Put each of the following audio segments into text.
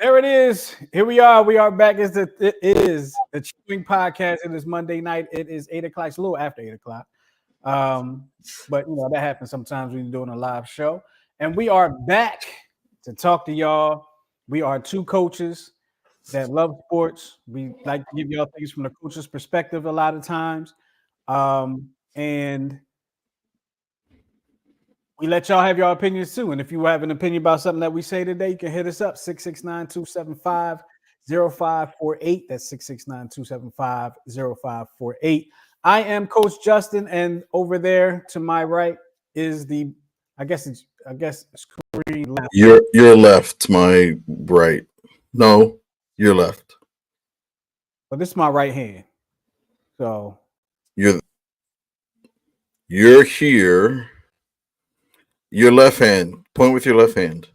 There it is. Here we are. We are back. It is the CheckSwing podcast. It is Monday night. It is 8 o'clock. It's a little after 8 o'clock. But that happens sometimes when you're doing a live show. And we are back to talk to y'all. We are two coaches that love sports. We like to give y'all things from the coach's perspective a lot of times. And we let y'all have your opinions too. And if you have an opinion about something that we say today, you can hit us up 669-275-0548. That's 669-275-0548. I am Coach Justin, and over there to my right is the screen left. Your left, my right. No, your left. But this is my right hand. So You're here. Your left hand. Point with your left hand.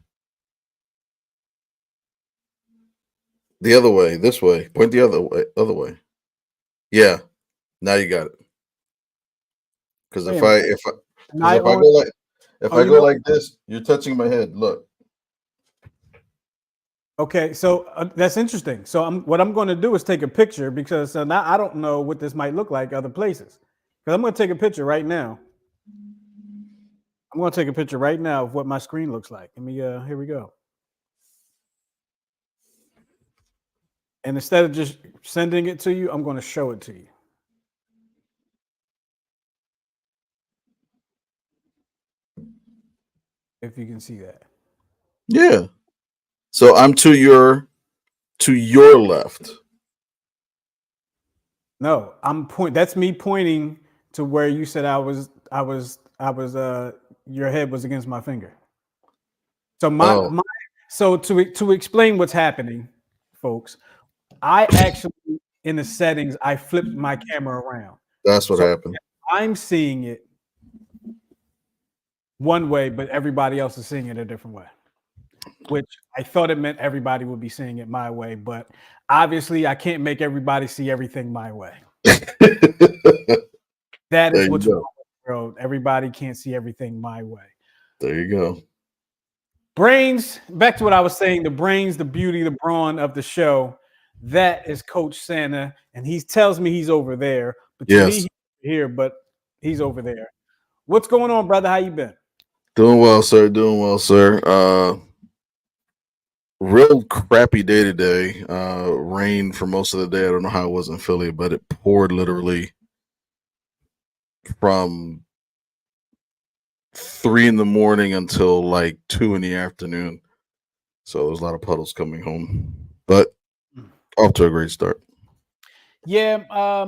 The other way. This way. Point the other way. Yeah. Now you got it. Because if I go like this, you're touching my head. Look. Okay, so that's interesting. So what I'm going to do is take a picture because now I don't know what this might look like other places. Because I'm going to take a picture right now. I'm going to take a picture right now of what my screen looks like. Here we go. And instead of just sending it to you, I'm going to show it to you. If you can see that. Yeah. So I'm to your left. No, that's me pointing to where you said your head was against my finger. So so to explain what's happening, folks, I actually in the settings I flipped my camera around. That's what happened. I'm seeing it one way, but everybody else is seeing it a different way. Which I thought it meant everybody would be seeing it my way, but obviously I can't make everybody see everything my way. That is what's wrong with the world. Everybody can't see everything my way. There you go. Brains, back to what I was saying, the brains, the beauty, the brawn of the show. That is Coach Santa, and he tells me he's over there. But to me, he's here, but he's over there. What's going on, brother? How you been? Doing well, sir. Real crappy day today. Rain for most of the day. I don't know how it was in Philly, but it poured literally from 3 in the morning until like 2 in the afternoon. So there was a lot of puddles coming home, but off to a great start. Yeah,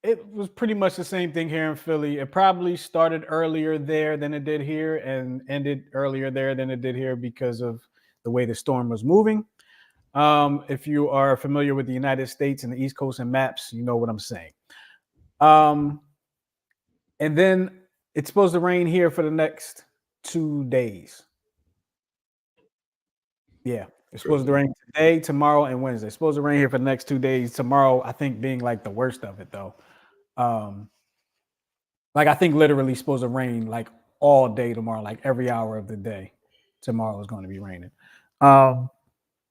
it was pretty much the same thing here in Philly. It probably started earlier there than it did here and ended earlier there than it did here because of the way the storm was moving. If you are familiar with the United States and the East Coast and maps, you know what I'm saying. And then it's supposed to rain here for the next 2 days. Yeah, it's supposed to rain today, tomorrow, and Wednesday. It's supposed to rain here for the next 2 days. Tomorrow, I think, being like the worst of it, though. Like I think literally supposed to rain like all day tomorrow, like every hour of the day. Tomorrow is going to be raining. But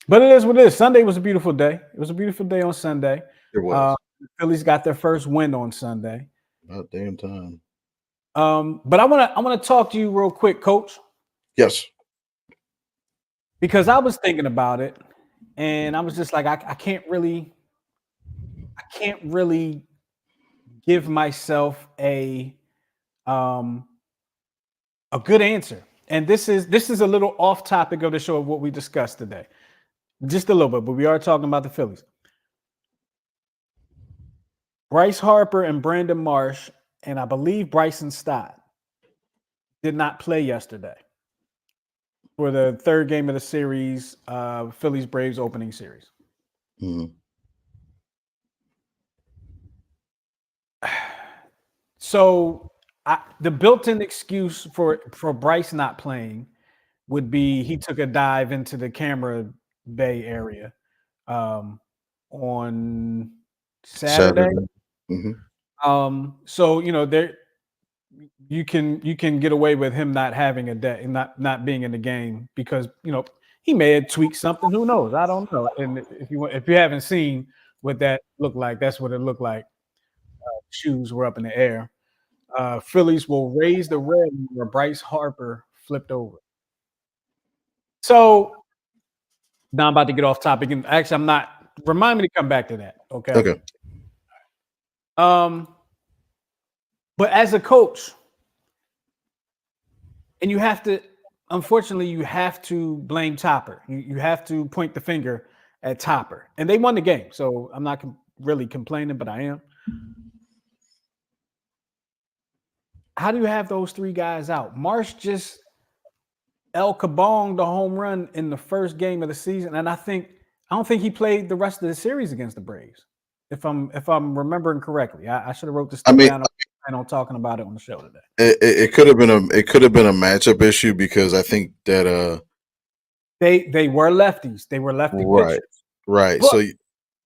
it is what it is. Sunday was a beautiful day. It was a beautiful day on Sunday. It was. The Phillies got their first win on Sunday. About damn time. But I want to talk to you real quick, Coach. Yes. Because I was thinking about it, and I was just like, I can't really give myself a good answer. And this is a little off topic of the show of what we discussed today. Just a little bit, but we are talking about the Phillies. Bryce Harper and Brandon Marsh, and I believe Bryson Stott did not play yesterday for the third game of the series, Phillies Braves opening series. Mm-hmm. So the built-in excuse for Bryce not playing would be he took a dive into the camera bay area on Saturday. Mm-hmm. So there you can get away with him not having a day and not being in the game because He may have tweaked something. Who knows? I don't know. And if you haven't seen what that looked like, that's what it looked like. Shoes were up in the air. Phillies will raise the red where Bryce Harper flipped over. So now I'm about to get off topic, and actually, I'm not. Remind me to come back to that. Okay. Okay. But as a coach, and you have to, unfortunately, you have to blame Topper. You have to point the finger at Topper, and they won the game. So I'm not really complaining, but I am. How do you have those three guys out? Marsh just El Kabong the home run in the first game of the season, and I don't think he played the rest of the series against the Braves. If I'm remembering correctly, I should have wrote this I stuff mean, down. I on talking about it on the show today. it could have been a matchup issue because I think that They were lefties. They were lefty right, pitchers. right. But, So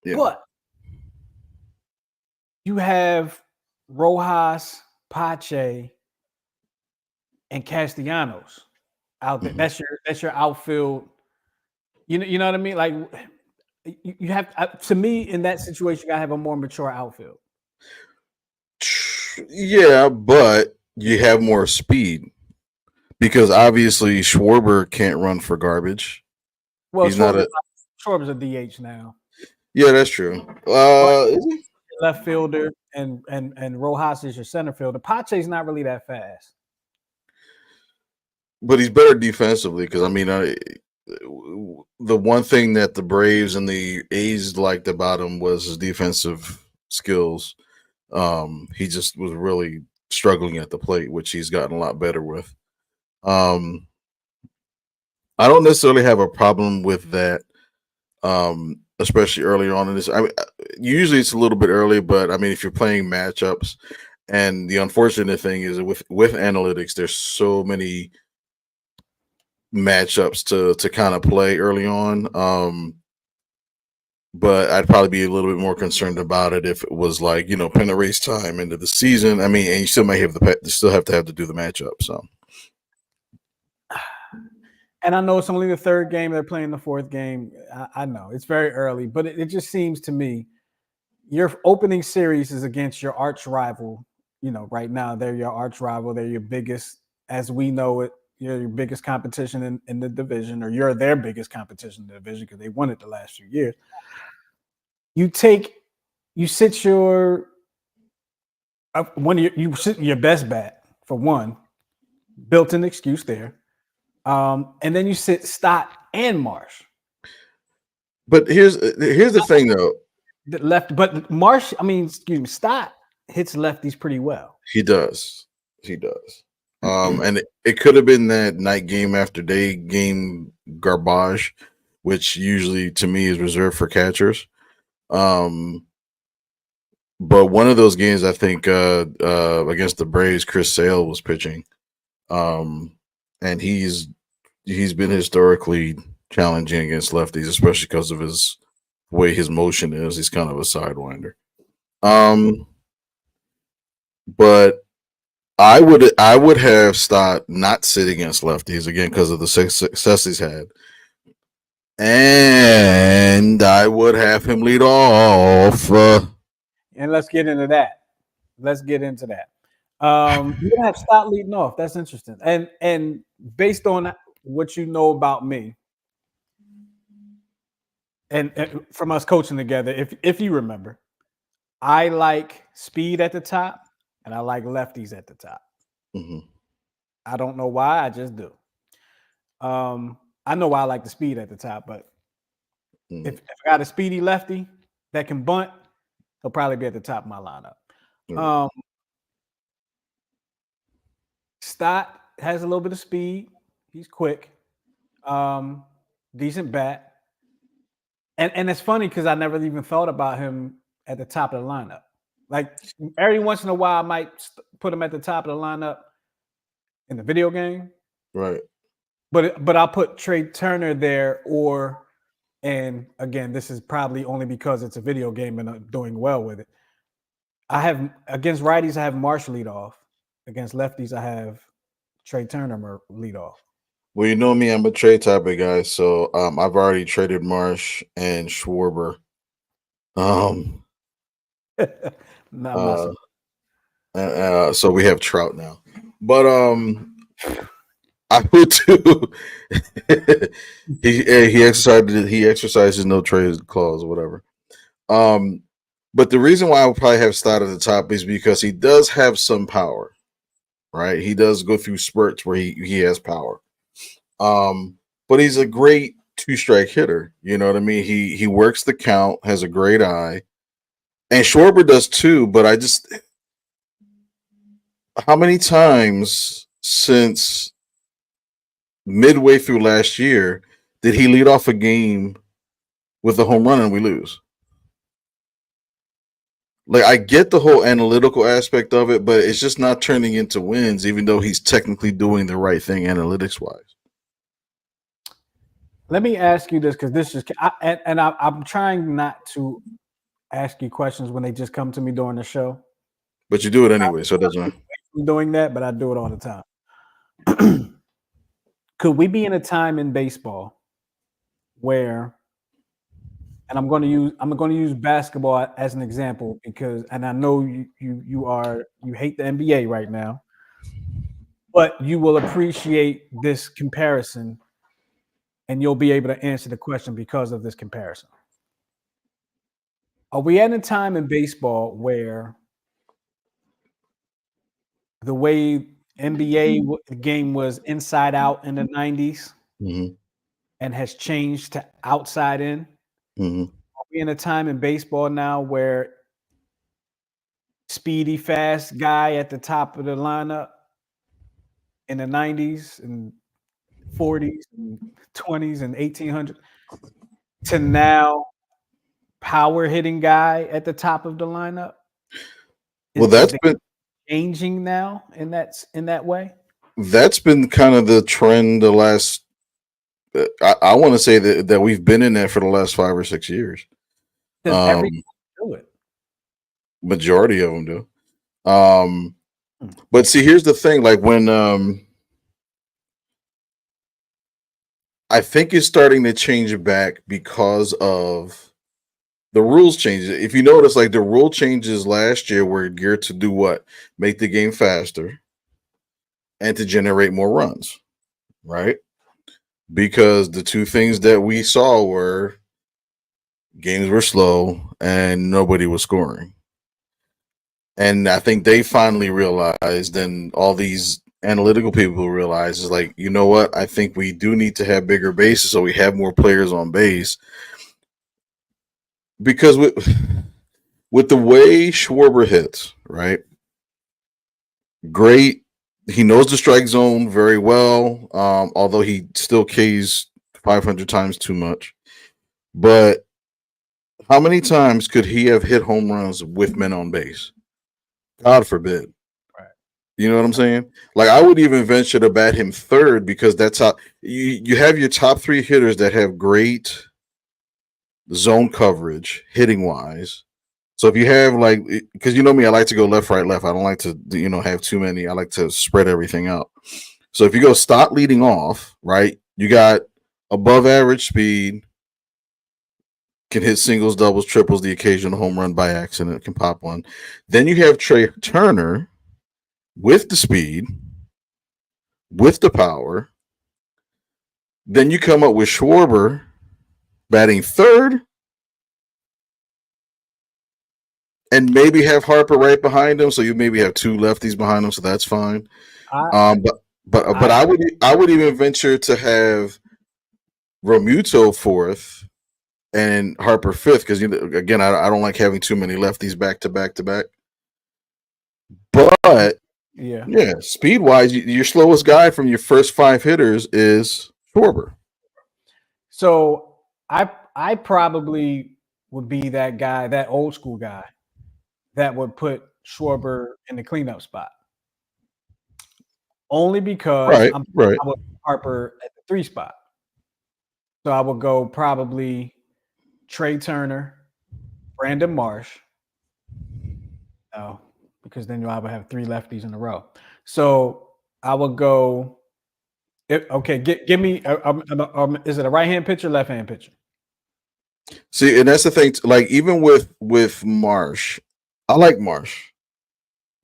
yeah, but you have Rojas, Pache, and Castellanos out there. Mhm. That's your outfield. You know what I mean? Like you have to me in that situation, you gotta have a more mature outfield. Yeah, but you have more speed because obviously Schwarber can't run for garbage. Well, He's not a Schwarber's a DH now. yeah, that's true. But Is he? left fielder and Rojas is your center fielder. Pache's not really that fast. But he's better defensively because I mean, the one thing that the Braves and the A's liked about him was his defensive skills. He just was really struggling at the plate, which he's gotten a lot better with. Um, I don't necessarily have a problem with that, especially earlier on in this. I mean, usually it's a little bit early, but I mean, if you're playing matchups, and the unfortunate thing is with analytics, there's so many matchups to kind of play early on. But I'd probably be a little bit more concerned about it if it was like pennant race time into the season. I mean, and you still may have you still have to do the matchup. So And I know it's only the third game. They're playing the fourth game. I know it's very early, but it just seems to me your opening series is against your arch rival. Right now they're your arch rival. They're your biggest, as we know it, you're your biggest competition in the division, or you're their biggest competition in the division because they won it the last few years. You sit your you sit your best bat for one, built-in excuse there, and then you sit Stott and Marsh. but here's the thing though. The left, but Marsh, excuse me, Stott hits lefties pretty well. He does. He does. And it could have been that night game after day game garbage, which usually to me is reserved for catchers. But one of those games, I think, against the Braves, Chris Sale was pitching, and he's been historically challenging against lefties, especially because of his way his motion is. He's kind of a sidewinder. But I would have Stott not sit against lefties again because of the success he's had, and I would have him lead off. And let's get into that. Let's get into that. You're gonna have Stott leading off. That's interesting. And based on what you know about me, and from us coaching together, if you remember, I like speed at the top, and I like lefties at the top. Mm-hmm. I don't know why. I just do. I know why I like the speed at the top, but if I got a speedy lefty that can bunt, he'll probably be at the top of my lineup. Stott has a little bit of speed. He's quick. Decent bat. And it's funny because I never even thought about him at the top of the lineup. Like every once in a while, I might put him at the top of the lineup in the video game. Right. But I'll put Trey Turner there, and again, this is probably only because it's a video game and I'm doing well with it. I have against righties, I have Marsh lead off. Against lefties, I have Trey Turner lead off. Well, you know me, I'm a trade type of guy, so I've already traded Marsh and Schwarber. Um, I'm not uh, so we have Trout now, but I would too. He exercises no trade clause or whatever. Um, but the reason why I would probably have Stott at the top is because he does have some power, right? He does go through spurts where he has power. Um, but he's a great two strike hitter. You know what I mean? He works the count, has a great eye, and Schwarber does too. But I just how many times since midway through last year did he lead off a game with a home run and we lose? Like I get the whole analytical aspect of it, but it's just not turning into wins, even though he's technically doing the right thing analytics wise. Let me ask you this because this is, I'm trying not to ask you questions when they just come to me during the show. But you do it anyway, so it doesn't matter. I'm doing that, but I do it all the time. Could we be in a time in baseball where, and I'm going to use basketball as an example because, and I know you hate the NBA right now, but you will appreciate this comparison, and you'll be able to answer the question because of this comparison. Are we at a time in baseball where the way NBA game was inside out in the 90s Mm-hmm. and has changed to outside in? Mm-hmm. Are we in a time in baseball now where speedy, fast guy at the top of the lineup in the 90s and 40s and 20s and 1800s to now power hitting guy at the top of the lineup? Well, Is the changing now in that way? that's been kind of the trend the last. I want to say that we've been in that for the last 5 or 6 years. Does everyone do it? Majority of them do. Um, Hmm. but see, here's the thing: like when I think it's starting to change back because of the rules changes. If you notice, like the rule changes last year were geared to do what? Make the game faster and to generate more runs, right? Because the two things that we saw were games were slow and nobody was scoring. And I think they finally realized, and all these analytical people realize, is like, you know what? I think we do need to have bigger bases so we have more players on base. Because with the way Schwarber hits, right? Great. He knows the strike zone very well, although he still Ks 500 times too much. But how many times could he have hit home runs with men on base? God forbid. Right. You know what I'm saying? Like I would even venture to bat him third because that's how you have your top three hitters that have great zone coverage hitting wise. So if you have like, because you know me, I like to go left, right, left. I don't like to have too many. I like to spread everything out. So if you go stop leading off, right, you got above average speed, can hit singles, doubles, triples, the occasional home run by accident, can pop one. Then you have Trey Turner with the speed, with the power. Then you come up with Schwarber batting third, and maybe have Harper right behind him. So you maybe have two lefties behind him, so that's fine. I, But I would even venture to have Romuto fourth and Harper fifth because again I don't like having too many lefties back to back to back. But yeah. yeah, speed wise, your slowest guy from your first five hitters is Schwarber. So I probably would be that guy, that old school guy, that would put Schwarber in the cleanup spot. Only because Right, right. I would Harper at the 3 spot. So I would go probably Trey Turner, Brandon Marsh. No, because then I would have 3 lefties in a row. So I would go Okay, give me. Is it a right hand pitcher, left hand pitcher? See, and that's the thing. Like even with Marsh, I like Marsh,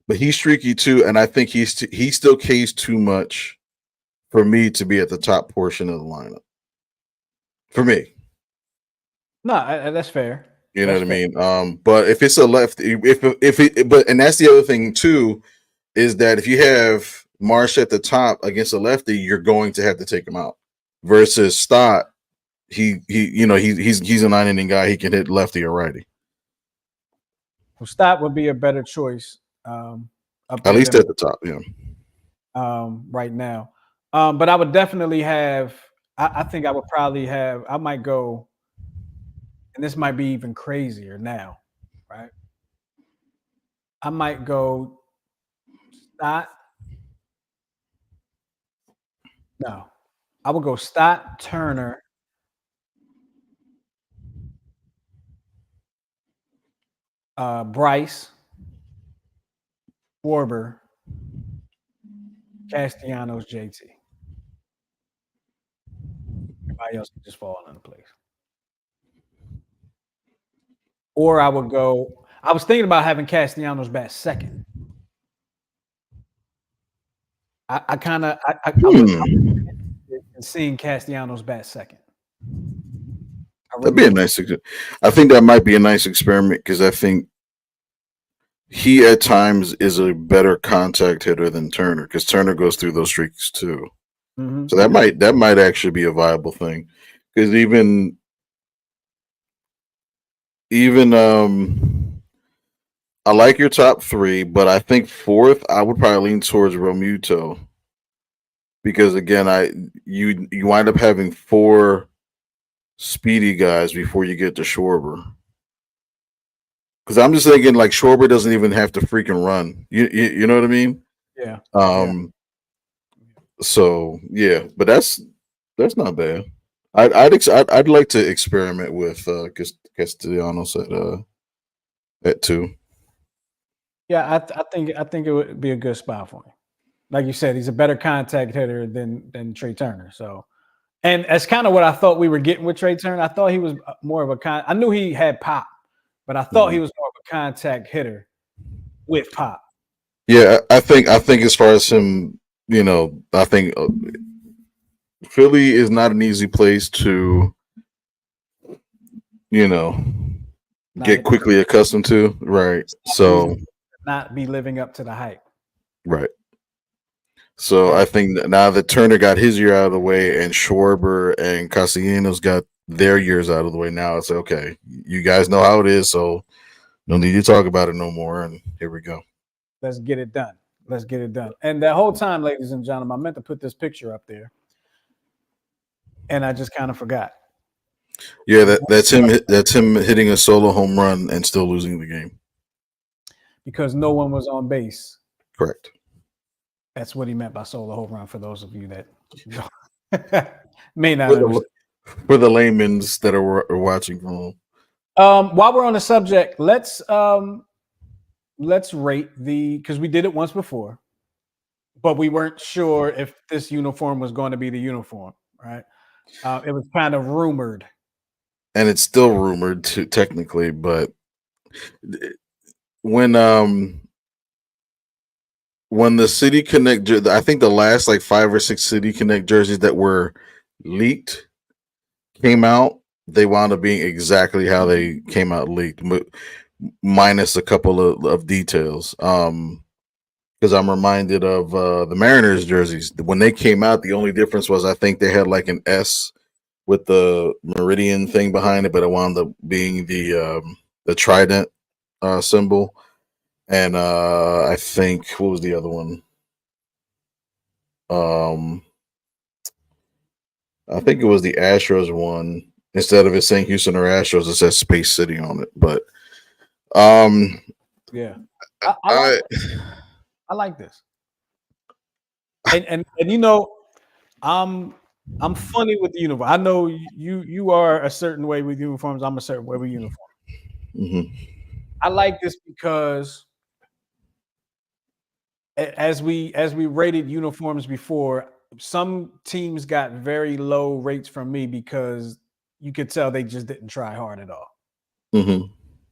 but he's streaky too, and I think he still Ks too much for me to be at the top portion of the lineup. For me, No, that's fair. you know That's what I fair. mean. But if it's a left, if it, but and that's the other thing too, is that if you have Marsh at the top against a lefty, you're going to have to take him out. Versus Stott, he's a 9 inning guy. He can hit lefty or righty. Well, Stott would be a better choice up At there least than at the top, yeah. right now. But I would definitely have. I think I would probably have. I might go, and this might be even crazier now, right? I might go Stott. No, I would go Stott, Turner, Bryce, Schwarber, Castellanos, JT. Everybody else can just fall into place. Or I would go. I was thinking about having Castellanos bat second. I kind of I was interested in seeing Castellanos bat second. I That'd really be a was. nice. I think that might be a nice experiment because I think he at times is a better contact hitter than Turner because Turner goes through those streaks too. Mm-hmm. So that might actually be a viable thing because even I like your top three, but I think fourth I would probably lean towards Romuto because again you wind up having four speedy guys before you get to Schwarber. Because I'm just thinking like Schwarber doesn't even have to freaking run. You know what I mean? Yeah. Yeah. Um. So yeah, but that's not bad. I'd like to experiment with Castellanos at two. Yeah. I think it would be a good spot for him. Like you said, he's a better contact hitter than Trey Turner. So, and that's kind of what I thought we were getting with Trey Turner. I thought he was more of a I knew he had pop, but I thought he Mhm. was more of a contact hitter with pop. Yeah, I think as far as him, I think Philly is not an easy place to you know Not get quickly accustomed to. Right. it's not easy So to not be living up to the hype. right. So I And think that now that Turner got his year out of the way and Schwarber and Castellanos got their years out of the way, now it's okay. You guys know how it is, so no need to talk about it no more. And here we go. let's get it done. Let's get it done. And that whole time, ladies and gentlemen, I meant to put this picture up there, and I just kind of forgot. Yeah, that's him. That's him hitting a solo home run and still losing the game. Because no one was on base. Correct. That's what he meant by solo home run. For those of you that may not For the, understand. for the laymen's that are watching from home. While we're on the subject, let's rate because we did it once before, but we weren't sure if this uniform was going to be the uniform, right? It was kind of rumored. And it's still rumored to technically, but when when the City Connect, I think the last like 5 or 6 City Connect jerseys that were leaked came out, they wound up being exactly how they came out leaked, minus a couple of details. Because I'm reminded of the Mariners jerseys when they came out. The only difference was I think they had like an S with the meridian thing behind it, but it wound up being the trident symbol. And I think what was the other one? Um, I think it was the Astros one. Instead of it saying Houston or Astros, it says Space City on it. But um, Yeah, I like I I like this, and you know, I'm I'm funny with the uniform. I know you are a certain way with uniforms. I'm a certain way with uniforms. mhm. I like this because as we rated uniforms before, some teams got very low rates from me because you could tell they just didn't try hard at all. Mm-hmm.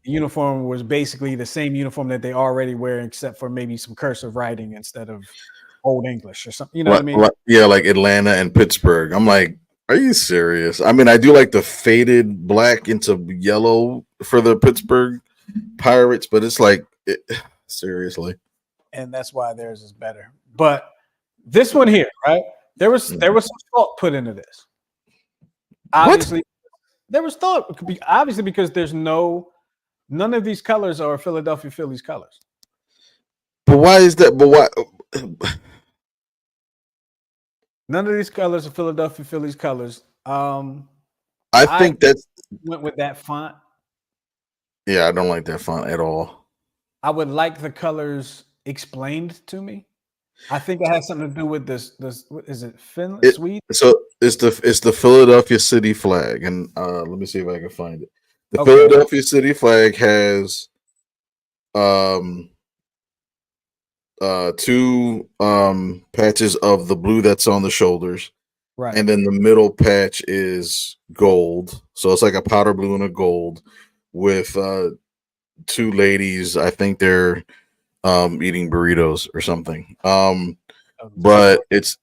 The uniform was basically the same uniform that they already wear, except for maybe some cursive writing instead of Old English or something. You know what I mean? Yeah, like Atlanta and Pittsburgh. I'm like, are you serious? I mean, I do like the faded black into yellow for the Pittsburgh Pirates, but it's like, seriously. And that's why theirs is better. But this one here, right? There was some thought put into this. Obviously, What? there was thought obviously because there's none of these colors are Philadelphia Phillies colors. But why is that? But why? None of these colors are Philadelphia Phillies colors. I think that's went with that font. Yeah, I don't like that font at all. I would like the colors explained to me. I think it has something to do with this. What is it? Finland, Sweden. So it's the Philadelphia city flag, and let me see if I can find it. The Okay. Philadelphia city flag has two patches of the blue that's on the shoulders, Right. and then the middle patch is gold. So it's like a powder blue and a gold with two ladies. I think they're eating burritos or something. But it's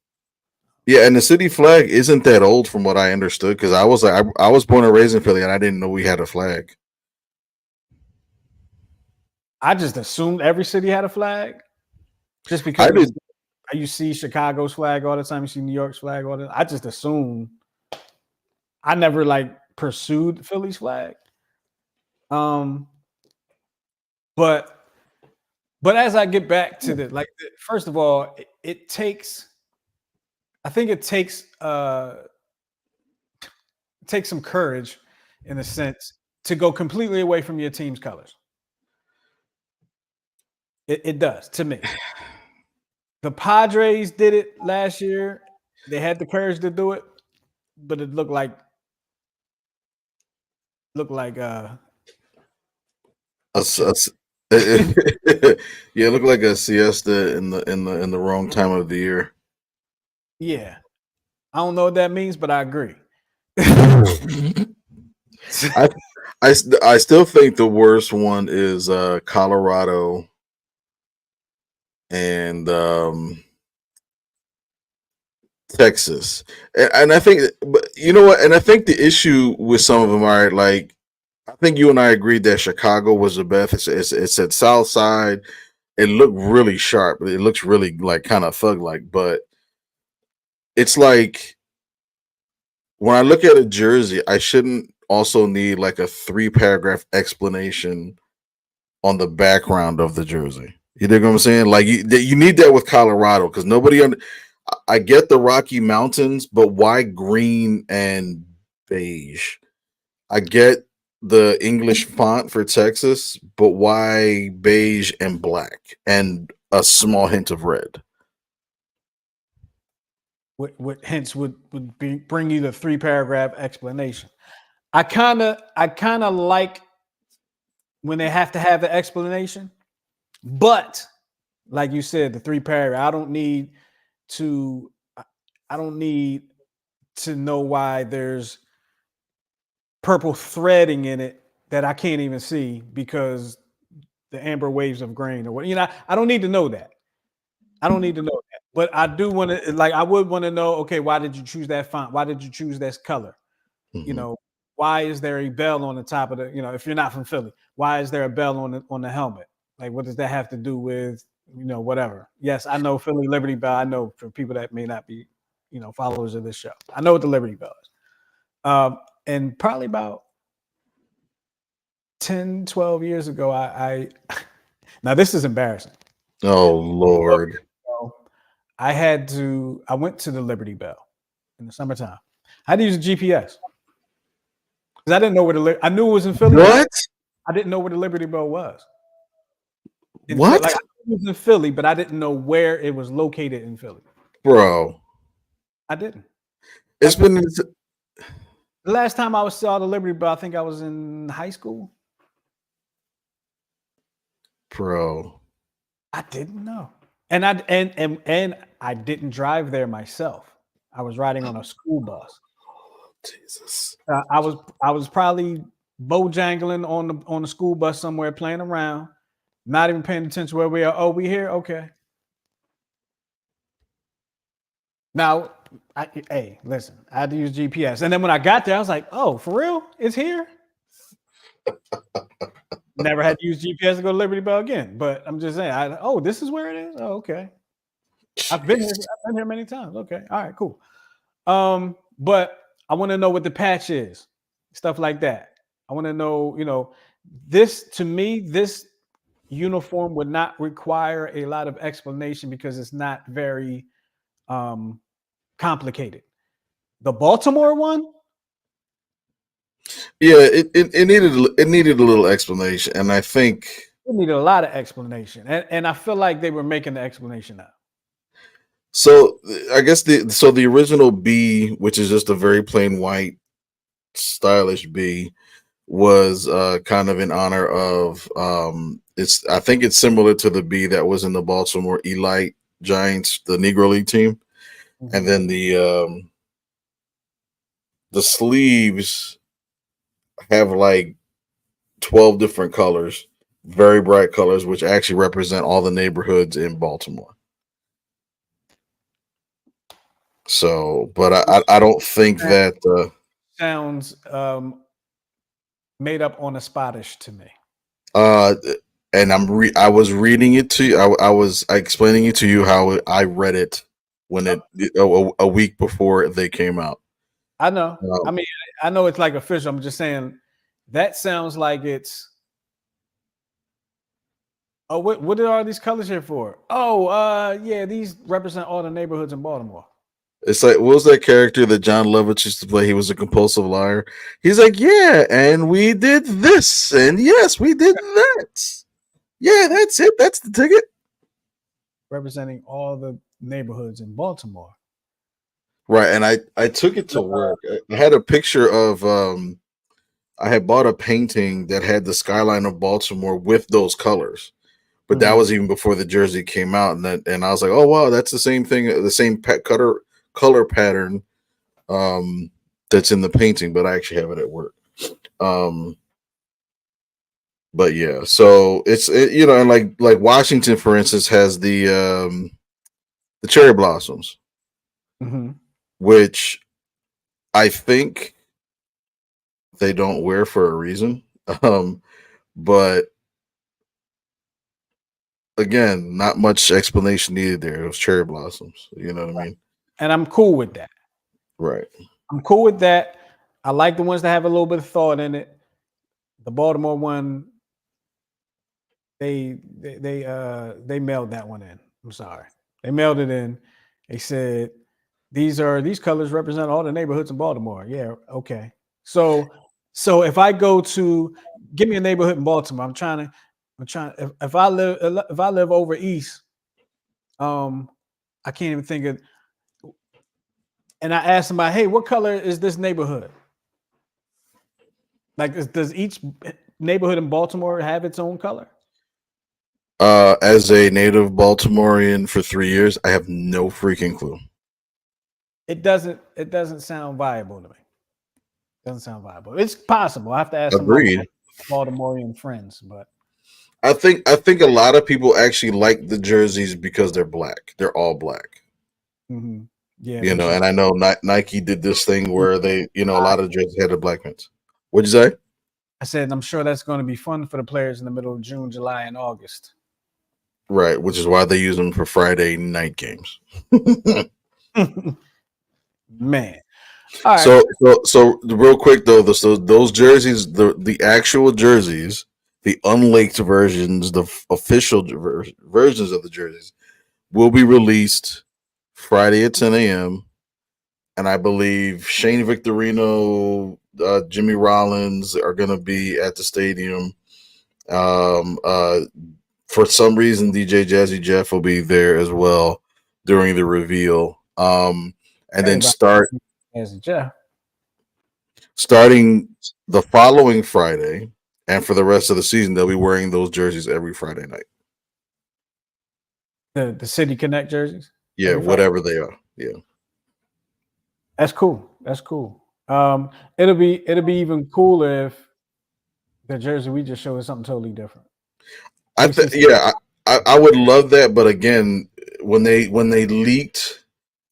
and the city flag isn't that old from what I understood, because I was born and raised in Philly and I didn't know we had a flag. I just assumed every city had a flag, just because you see Chicago's flag all the time, you see New York's flag all the time. I just assumed. I never like pursued Philly's flag. But as I get back to first of all, it takes some courage, in a sense, to go completely away from your team's colors. It does, to me. The Padres did it last year. They had the courage to do it, but it looked like yeah, it looked like a siesta in the wrong time of the year. Yeah. I don't know what that means, but I agree. I still think the worst one is Colorado and Texas, and I think, but you know what? And I think the issue with some of them are like, I think you and I agreed that Chicago was the best. It's at South Side. It looked really sharp. It looks really like kind of thug like, but it's like when I look at a jersey, I shouldn't also need like a 3-paragraph explanation on the background of the jersey. You dig what I'm saying? Like you need that with Colorado, because I get the Rocky Mountains, but why green and beige? I get the English font for Texas, but why beige and black and a small hint of red? What hence would bring you the 3-paragraph explanation. I kind of like when they have to have the explanation, but like you said, the 3-paragraph. I don't need to know why there's purple threading in it that I can't even see because the amber waves of grain or what. I don't need to know that. But I do want to, I would want to know, okay, why did you choose that font? Why did you choose this color? Mm-hmm. Why is there a bell on the top of the, if you're not from Philly, why is there a bell on the helmet? Like, what does that have to do with, whatever? Yes, I know Philly Liberty Bell. I know, for people that may not be, followers of this show, I know what the Liberty Bell is. And probably about 10, 12 years ago, I now this is embarrassing. Oh Lord. I went to the Liberty Bell in the summertime. I had to use a GPS because I didn't know I knew it was in Philly. What? I didn't know where the Liberty Bell was. What? I knew it was in Philly, but I didn't know where it was located in Philly. Bro. I didn't. It's been the last time I saw the Liberty Bell, I think I was in high school. Bro. I didn't know. And I didn't drive there myself. I was riding on a school bus. Jesus. I was probably bojangling on the school bus somewhere, playing around, not even paying attention where we are. Oh, we here? Okay. Now, hey, listen, I had to use GPS, and then when I got there, I was like, "Oh, for real? It's here." Never had to use GPS to go to Liberty Bell again. But I'm just saying, oh, this is where it is. Oh, okay. I've been here. Jeez. I've been here many times. Okay. All right. Cool. But I want to know what the patch is, stuff like that. I want to know, this to me, this uniform would not require a lot of explanation because it's not very um, complicated. The Baltimore one, Yeah, it needed a little explanation, and I think it needed a lot of explanation, and I feel like they were making the explanation up. so. I guess the original B, which is just a very plain white, stylish B, was kind of in honor of it's. I think it's similar to the B that was in the Baltimore Elite Giants, the Negro League team, and Mhm. then the sleeves have like 12 different colors, very bright colors, which actually represent all the neighborhoods in Baltimore. So, but I don't think That that sounds made up on a spottish to me. uh and I was reading it to you. I was explaining it to you how I read it when Oh, a week before they came out. I know. I Um, mean, I know it's like official. I'm just saying that sounds like it's. Oh, what are all these colors here for? Oh, yeah, these represent all the neighborhoods in Baltimore. it's like, what was that character that John Lovitz used to play? He was a compulsive liar. He's like, yeah, and we did this, and yes, we did that. Yeah, that's it. That's the ticket. Representing all the neighborhoods in Baltimore. Right, and I took it to work. I had a picture of I had bought a painting that had the skyline of Baltimore with those colors, but that Mhm. was even before the jersey came out, and I was like, oh wow, that's the same thing, the same cutter color pattern that's in the painting, but I actually have it at work. Um, but yeah, so and like Washington, for instance, has the cherry blossoms, Mhm. which I think they don't wear for a reason. Um, but again, not much explanation needed there. It was cherry blossoms. You know what I mean? And I'm cool with that. Right. I'm cool with that. I like the ones that have a little bit of thought in it. The Baltimore one, they mailed that one in. I'm sorry. They mailed it in. They said these colors represent all the neighborhoods in Baltimore. Yeah, okay. So so if I give me a neighborhood in Baltimore, I'm trying if I live over east, um I can't even think of, and I asked somebody, hey, what color is this neighborhood? Like, does each neighborhood in Baltimore have its own color? As a native Baltimorean for 3 years, I have no freaking clue. It doesn't sound viable to me. Doesn't sound viable. It's possible. I have to ask some of my Agreed. Baltimorean friends, but I think a lot of people actually like the jerseys because they're black. They're all black. mhm. Yeah, which is And I know Nike did this thing mm, where they, a I lot of jerseys had the black ones. What'd you say? I said I'm sure that's going to be fun for the players in the middle of June, July, and August. Right, which is why they use them for Friday night games. Man, all right. So real quick though, those jerseys, the actual jerseys, the unlaked versions, the official versions of the jerseys, will be released Friday at 10 a.m. And I believe Shane Victorino, Jimmy Rollins are going to be at the stadium. Um, uh, for some reason, DJ Jazzy Jeff will be there as well during the reveal. And then Everybody has a Jeff. starting the following Friday, and for the rest of the season, they'll be wearing those jerseys every Friday night. The City Connect jerseys. Yeah, whatever they are. Yeah. That's cool. That's cool. It'll be even cooler if the jersey we just showed is something totally different. I would love that, but again, when they leaked,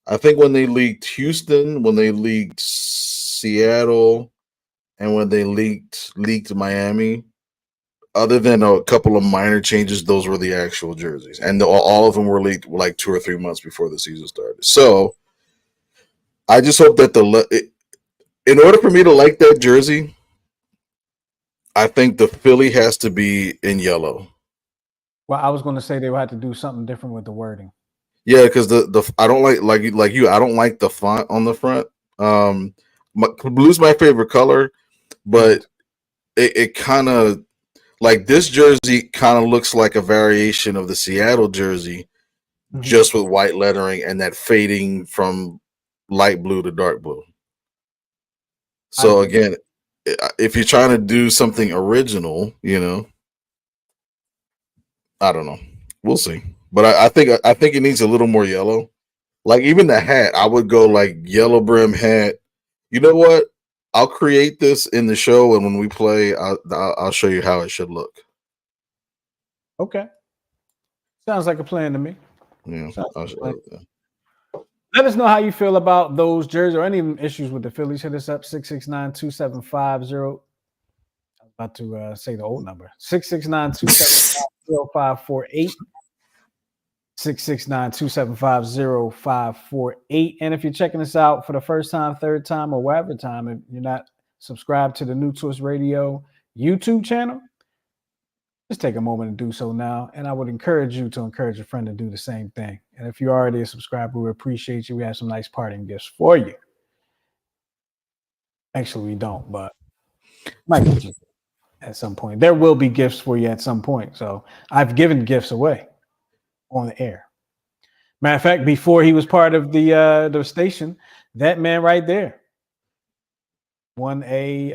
I think when they leaked Houston, when they leaked Seattle, and when they leaked Miami, other than a couple of minor changes, those were the actual jerseys, and all of them were leaked like 2 or 3 months before the season started. So I just hope that in order for me to like that jersey, I think the Philly has to be in yellow. Well, I was going to say they would have to do something different with the wording. Yeah, because the I don't like you. I don't like the font on the front. Blue's my favorite color, but it kind of like this jersey kind of looks like a variation of the Seattle jersey, just with white lettering and that fading from light blue to dark blue. So again, if you're trying to do something original, I don't know. We'll see. But I think it needs a little more yellow. Like even the hat, I would go like yellow brim hat. You know what? I'll create this in the show, and when we play, I'll show you how it should look. Okay. Sounds like a plan to me. Yeah. Let us know how you feel about those jerseys or any issues with the Phillies. Hit us up 669-2750. I was about to say the old number. 669-275-0548. 669-275-0548. And if you're checking us out for the first time, third time, or whatever time, if you're not subscribed to the New Twist Radio YouTube channel, just take a moment to do so now. And I would encourage you to encourage a friend to do the same thing. And if you're already a subscriber, we appreciate you. We have some nice parting gifts for you. Actually, we don't, but might get you at some point. There will be gifts for you at some point. So I've given gifts away on the air. Matter of fact, before he was part of the station, that man right there won a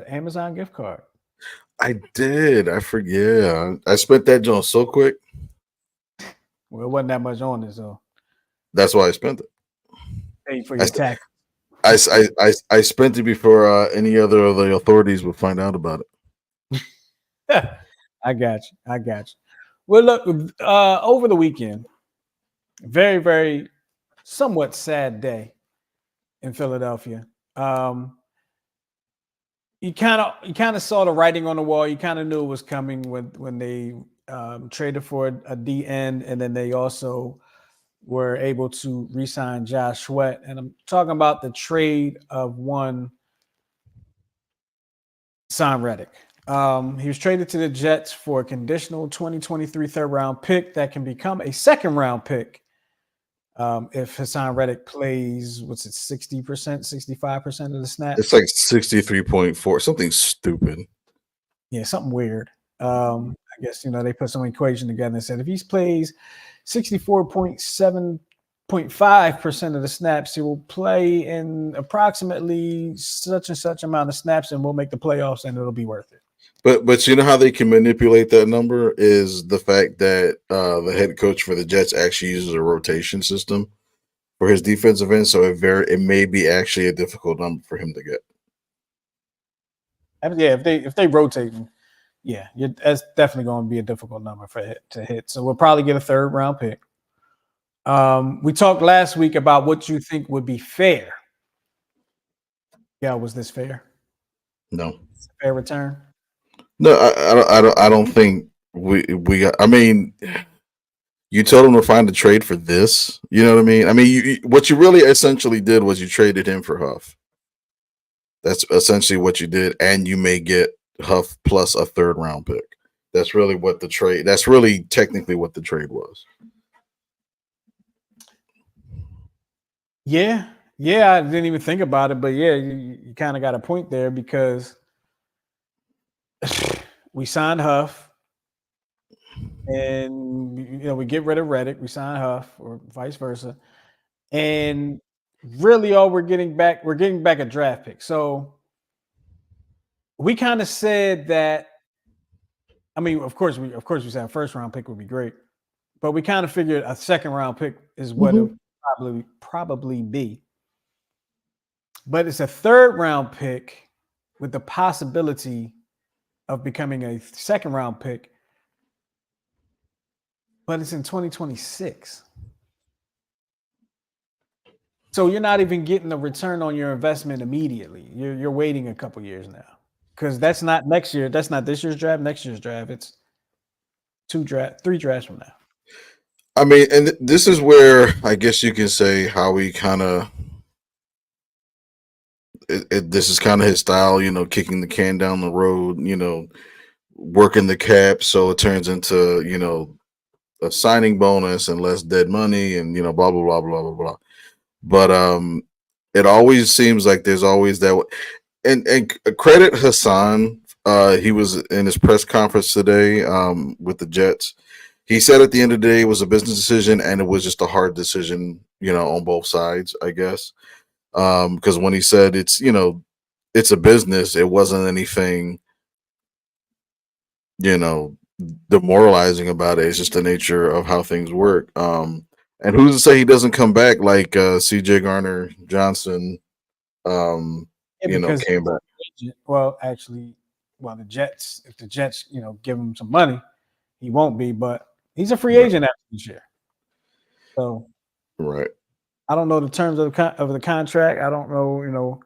Amazon gift card. I did. I forget. I spent that joint so quick. Well, it wasn't that much on it, so that's why I spent it. Paid for your tax. I spent it before any other of the authorities would find out about it. I got you. Well, look, over the weekend, very, very somewhat sad day in Philadelphia. You kind of saw the writing on the wall. You kind of knew it was coming when they traded for a D end, and then they also were able to re-sign Josh Sweat. And I'm talking about the trade of one Sam Reddick. He was traded to the Jets for a conditional 2023 third-round pick that can become a second-round pick if Hassan Reddick plays, 60%, 65% of the snaps? It's like 63.4, something stupid. Yeah, something weird. I guess, they put some equation together and said if he plays 64.7.5% of the snaps, he will play in approximately such and such amount of snaps and we'll make the playoffs and it'll be worth it. But you know how they can manipulate that number is the fact that the head coach for the Jets actually uses a rotation system for his defensive end, so it may be actually a difficult number for him to get. Yeah, if they rotate, that's definitely going to be a difficult number to hit. So we'll probably get a third-round pick. We talked last week about what you think would be fair. Yeah, was this fair? No. Fair return? No, I don't think we got. I mean, you told him to find a trade for this. You know what I mean? I mean, what you really essentially did was you traded him for Huff. That's essentially what you did, and you may get Huff plus a third-round pick. That's really what the trade. That's really technically what the trade was. Yeah, I didn't even think about it, but yeah, you kind of got a point there because we signed Huff, and we get rid of Reddick, we sign Huff, or vice versa, and really all we're getting back a draft pick. So we kind of said that. I mean, of course we said a first round pick would be great, but we kind of figured a second round pick is what probably be. But it's a third round pick with the possibility of becoming a second round pick, but it's in 2026. So you're not even getting the return on your investment immediately. You're waiting a couple years now. Because that's not next year. That's not this year's draft, next year's draft. It's three drafts from now. I mean, and this is where I guess you can say how he kind of this is kind of his style, kicking the can down the road, working the cap so it turns into, a signing bonus and less dead money and, blah, blah, blah, blah, blah, blah. But it always seems like there's always that. And credit Hassan. He was in his press conference today with the Jets. He said at the end of the day it was a business decision and it was just a hard decision, on both sides, I guess. Because when he said it's a business, it wasn't anything, demoralizing about it. It's just the nature of how things work. And who's to say he doesn't come back like C.J. Garner Johnson, Because came back. well, actually, the Jets, if the Jets, give him some money, he won't be, but he's a free agent after this year. So right. I don't know the terms of the contract. I don't know,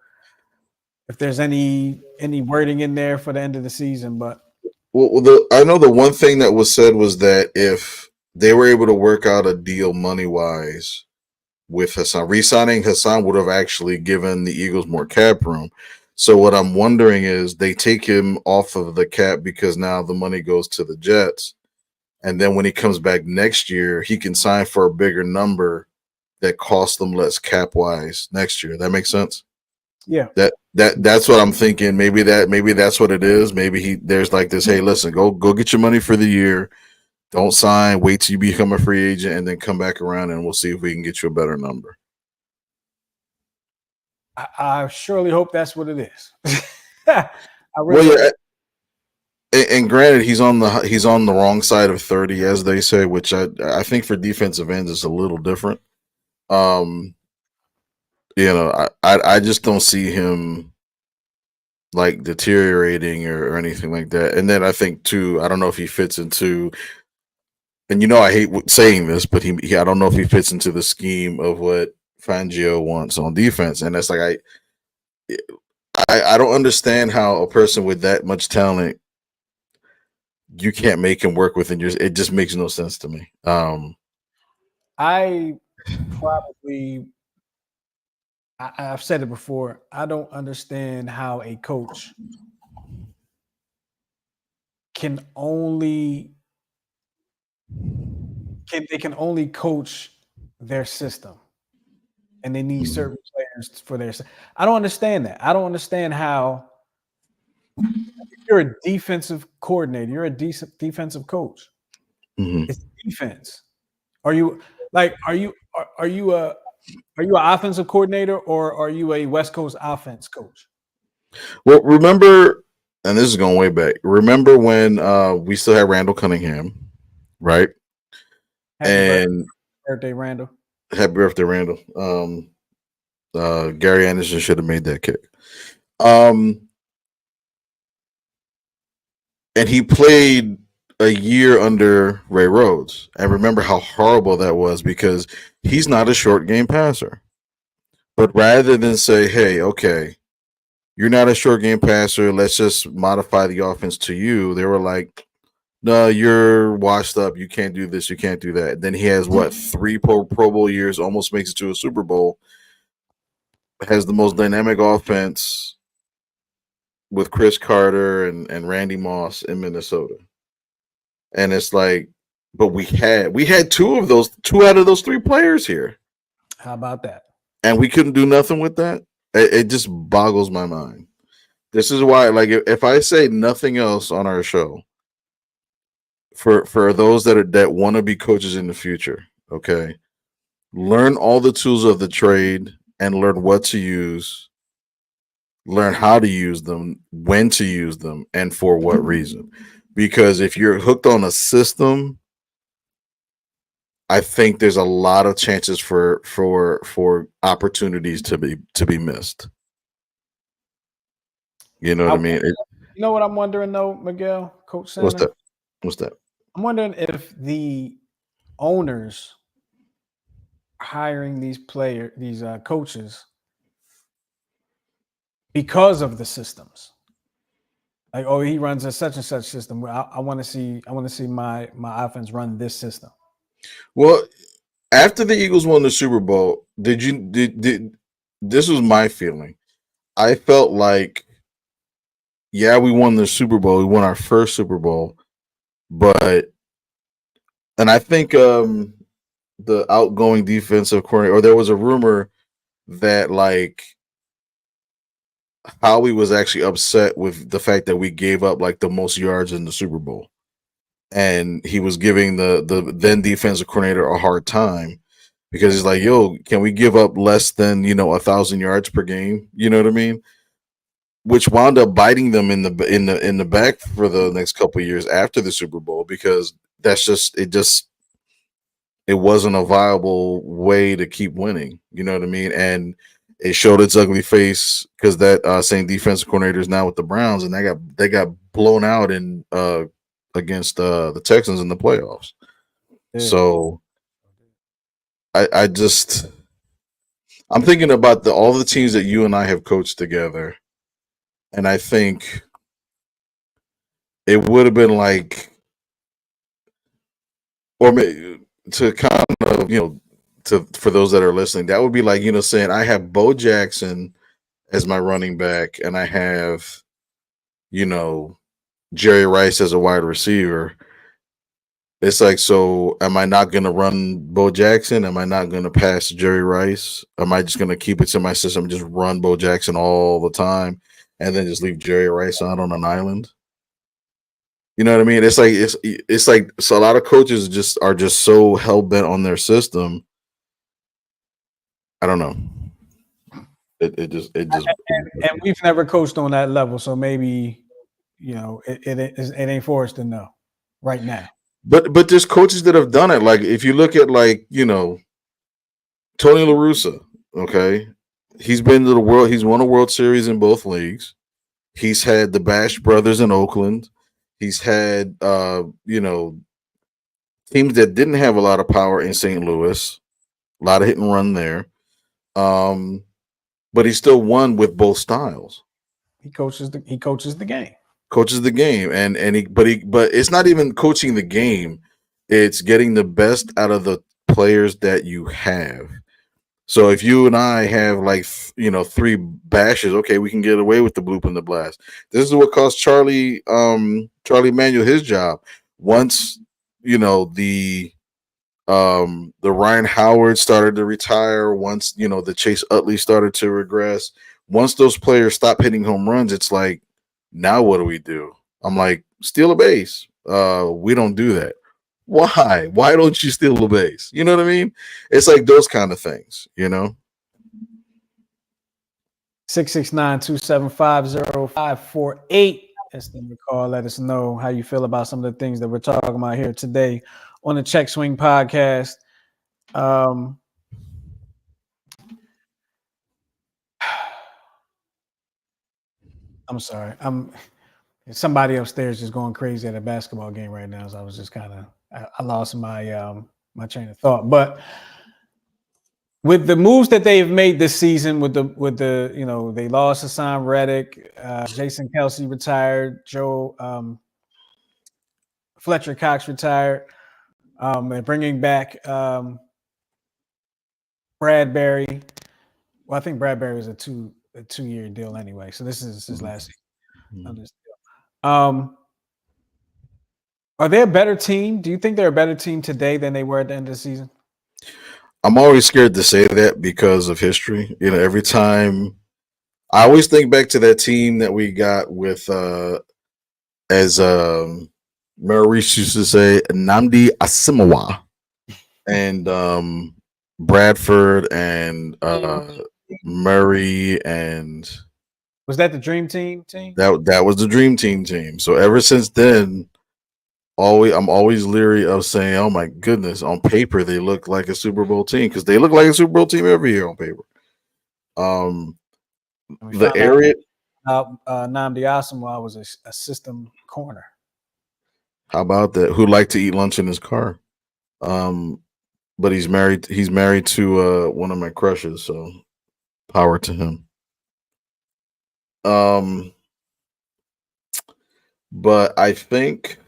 if there's any wording in there for the end of the season, but I know the one thing that was said was that if they were able to work out a deal money wise with Hassan, re-signing Hassan would have actually given the Eagles more cap room. So what I'm wondering is they take him off of the cap because now the money goes to the Jets. And then when he comes back next year, he can sign for a bigger number that costs them less cap wise next year. That makes sense? Yeah. That's what I'm thinking. Maybe that's what it is. Maybe there's like this, hey, listen, go get your money for the year. Don't sign, wait till you become a free agent and then come back around and we'll see if we can get you a better number. I surely hope that's what it is. I really and granted, he's on the wrong side of 30, as they say, which I think for defensive ends is a little different. I just don't see him like deteriorating or anything like that. And then I think too, I don't know if he fits into, and I hate saying this, but I don't know if he fits into the scheme of what Fangio wants on defense. And that's like I don't understand how a person with that much talent you can't make him work within yours. It just makes no sense to me. I've said it before. I don't understand how a coach can only coach their system, and they need certain players for their. I don't understand that. I don't understand how you're a defensive coordinator. You're a decent defensive coach. Mm-hmm. It's defense. Are you an offensive coordinator or are you a West Coast offense coach? Well, remember, and this is going way back. Remember when we still had Randall Cunningham, right? Happy birthday, Randall. Happy birthday, Randall. Gary Anderson should have made that kick. And he played a year under Ray Rhodes. And remember how horrible that was because he's not a short game passer. But rather than say, hey, okay, you're not a short game passer, let's just modify the offense to you, they were like, no, you're washed up. You can't do this. You can't do that. Then he has, 3 Pro Bowl years, almost makes it to a Super Bowl, has the most dynamic offense with Chris Carter and Randy Moss in Minnesota. And it's like, but we had two out of those 3 players here. How about that? And we couldn't do nothing with that. It just boggles my mind. This is why, like, if I say nothing else on our show, for those that want to be coaches in the future, okay, learn all the tools of the trade and learn what to use, learn how to use them, when to use them, and for what reason. Because if you're hooked on a system, I think there's a lot of chances for opportunities to be missed. You know what I, I mean? you know what I'm wondering though, Miguel, Coach What's Santa? that? What's that? I'm wondering if the owners hiring these coaches because of the systems. Like, oh, he runs a such and such system. I want to see. I want to see my offense run this system. Well, after the Eagles won the Super Bowl, did this was my feeling. I felt like, yeah, we won the Super Bowl. We won our first Super Bowl, but and I think the outgoing defensive coordinator, or there was a rumor that like Howie was actually upset with the fact that we gave up like the most yards in the Super Bowl, and he was giving the then defensive coordinator a hard time because he's like, "Yo, can we give up less than 1,000 yards per game?" You know what I mean? Which wound up biting them in the back for the next couple of years after the Super Bowl because it wasn't a viable way to keep winning. You know what I mean? And it showed its ugly face because that same defensive coordinator is now with the Browns, and they got blown out in against the Texans in the playoffs. Yeah. So I just I'm thinking about all the teams that you and I have coached together, and I think it would have been like, or to kind of to for those that are listening, that would be like saying I have Bo Jackson as my running back, and I have you know Jerry Rice as a wide receiver. It's like, so am I not going to run Bo Jackson? Am I not going to pass Jerry Rice? Am I just going to keep it to my system, just run Bo Jackson all the time, and then just leave Jerry Rice out on an island? You know what I mean? It's like so a lot of coaches are just so hell bent on their system. I don't know. It just And we've never coached on that level, so maybe it ain't for us to know right now. but there's coaches that have done it. Like if you look at Tony La Russa, okay, he's been to the world. He's won a World Series in both leagues. He's had the Bash brothers in Oakland. He's had teams that didn't have a lot of power in St. Louis, a lot of hit and run there. Um, but he still won with both styles. He coaches the game. Coaches the game, and but it's not even coaching the game. It's getting the best out of the players that you have. So if you and I have like three bashes, okay, we can get away with the bloop and the blast. This is what cost Charlie Manuel his job. Once the Ryan Howard started to retire, once the Chase Utley started to regress, once those players stop hitting home runs, it's like, now what do we do? I'm like, steal a base. We don't do that. Why? Why don't you steal a base? You know what I mean? It's like those kind of things, 669-275-0548. That's the call. Let us know how you feel about some of the things that we're talking about here today on the CheckSwing podcast. I'm sorry. Somebody upstairs just going crazy at a basketball game right now. So I was just I lost my my train of thought. But with the moves that they've made this season, with the they lost Hassan Reddick, Jason Kelsey retired, Joe Fletcher Cox retired. They're bringing back Bradbury. Well, I think Bradbury was a two-year deal anyway, so this is his last season. Are they a better team? Do you think they're a better team today than they were at the end of the season? I'm always scared to say that because of history. Every time I always think back to that team that we got with as Maurice used to say, Nnamdi Asimoah and Bradford and Murray, and was that the dream team? That was the dream team. So ever since then, I'm always leery of saying, "Oh my goodness!" On paper, they look like a Super Bowl team because they look like a Super Bowl team every year on paper. Um, And we the found out area. Nnamdi Asomugha was a system corner. How about that? Who liked to eat lunch in his car? Um, but he's married. He's married to one of my crushes, so power to him. Um, but I think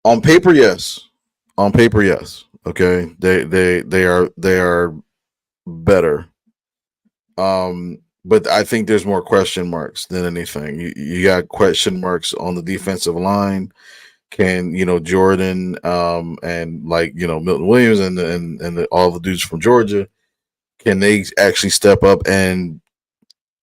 on paper, yes. On paper, yes. Okay, they are better. But I think there's more question marks than anything. You got question marks on the defensive line. Can Jordan and Milton Williams and all the dudes from Georgia, can they actually step up and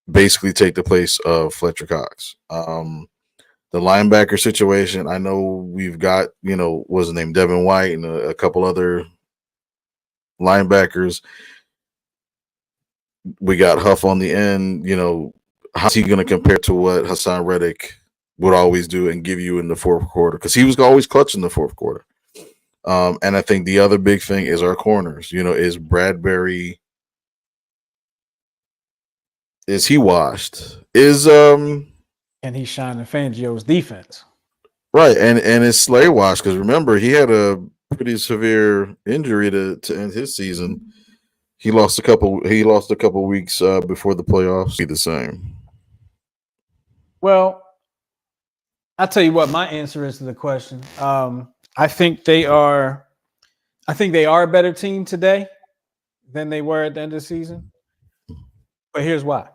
basically take the place of Fletcher Cox? The linebacker situation, I know we've got what's his name, Devin White, and a couple other linebackers. We got Huff on the end. How's he going to compare to what Hassan Reddick would always do and give you in the fourth quarter? Because he was always clutch in the fourth quarter. And I think the other big thing is our corners. Is Bradbury, is he washed? And he's shining Fangio's defense. Right, and it's Slay washed because remember he had a pretty severe injury to end his season. He lost a couple. He lost a couple weeks before the playoffs. Be the same. Well, I'll tell you what my answer is to the question. I think they are a better team today than they were at the end of the season. But here's why.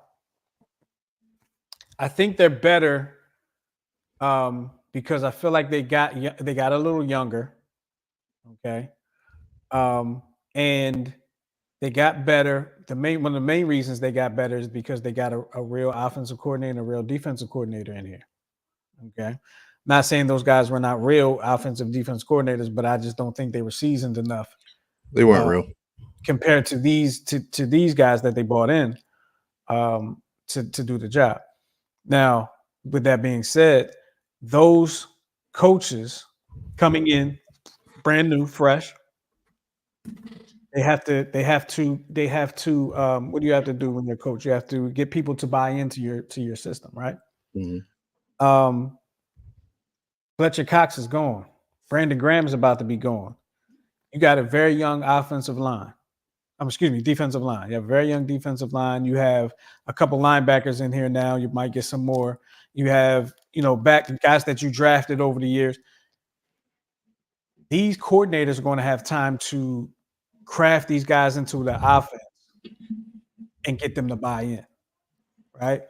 I think they're better because I feel like they got a little younger. Okay. And they got better. One of the main reasons they got better is because they got a real offensive coordinator and a real defensive coordinator in here. Okay. Not saying those guys were not real offensive defense coordinators, but I just don't think they were seasoned enough. They weren't real compared to these guys that they brought in to do the job. Now, with that being said, those coaches coming in brand new, fresh, they have to what do you have to do when you're a coach? You have to get people to buy into your system, right? Mm-hmm. Fletcher Cox is gone. Brandon Graham is about to be gone. You got a very young offensive line. Defensive line. You have a very young defensive line. You have a couple linebackers in here now. You might get some more. You have, back guys that you drafted over the years. These coordinators are going to have time to craft these guys into the offense and get them to buy in, right?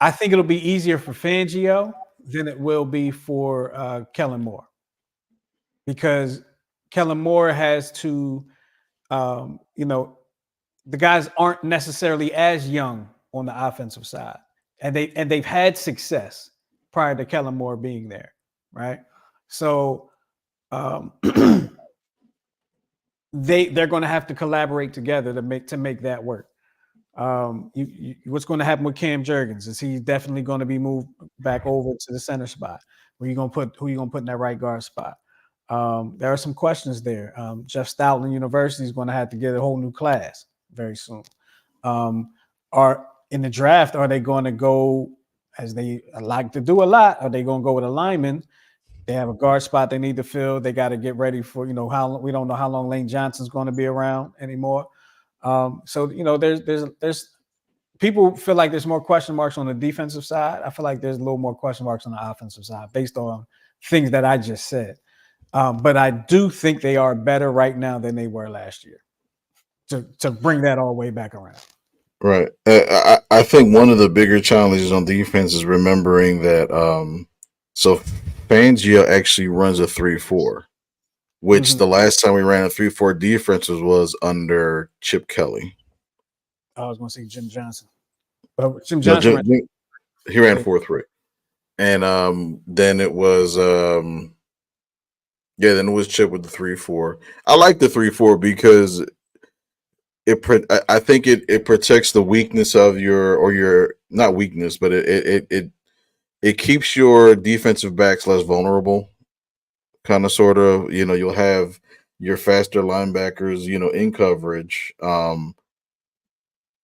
I think it'll be easier for Fangio than it will be for Kellen Moore, because Kellen Moore has to, the guys aren't necessarily as young on the offensive side, and they've had success prior to Kellen Moore being there, right? So they're going to have to collaborate together to make that work. What's going to happen with Cam Jurgens? Is he definitely going to be moved back over to the center spot? Who you going to put in that right guard spot? There are some questions there. Jeff Stoutland University is going to have to get a whole new class very soon. Are in the draft, are they going to go, as they like to do a lot, are they going to go with a lineman? They have a guard spot they need to fill. They got to get ready for, how we don't know how long Lane Johnson's going to be around anymore. So there's people feel like there's more question marks on the defensive side. I feel like there's a little more question marks on the offensive side based on things that I just said. But I do think they are better right now than they were last year. To bring that all the way back around. Right. I think one of the bigger challenges on defense is remembering that so Fangio actually runs a 3-4, which the last time we ran a 3-4 defense was under Chip Kelly. I was going to say Jim Johnson. But Jim Johnson he ran 4-3. And then it was then it was Chip with the 3-4. I like the 3-4 because I think it protects the weakness of your not weakness, but it it keeps your defensive backs less vulnerable, kind of sort of. You'll have your faster linebackers, in coverage,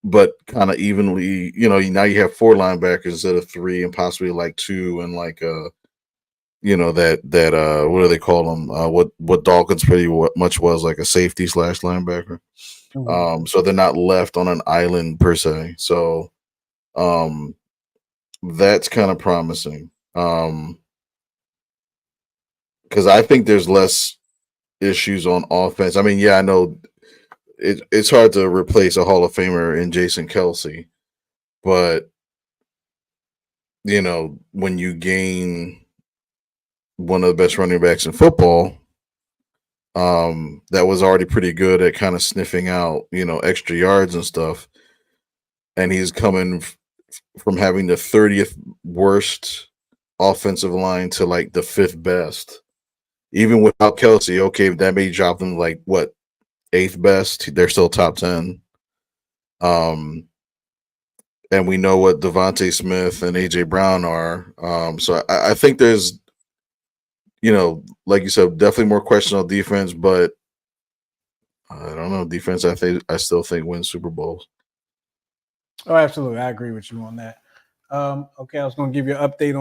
but kind of evenly. Now you have four linebackers instead of three, and possibly like two, and like that what do they call them? What Dawkins pretty much was, like a safety slash linebacker. So they're not left on an island per se. So um, that's kind of promising. Because I think there's less issues on offense. I mean, yeah, I know it's hard to replace a Hall of Famer in Jason Kelsey, but when you gain one of the best running backs in football, that was already pretty good at kind of sniffing out, extra yards and stuff, and he's coming from having the 30th worst offensive line to like the 5th best. Even without Kelsey, okay, that may drop them like what, 8th best. They're still top 10. And we know what Devontae Smith and AJ Brown are. So I think there's, like you said, definitely more questions on defense, but I don't know. Defense, I still think wins Super Bowls. Oh, absolutely. I agree with you on that. Okay, I was going to give you an update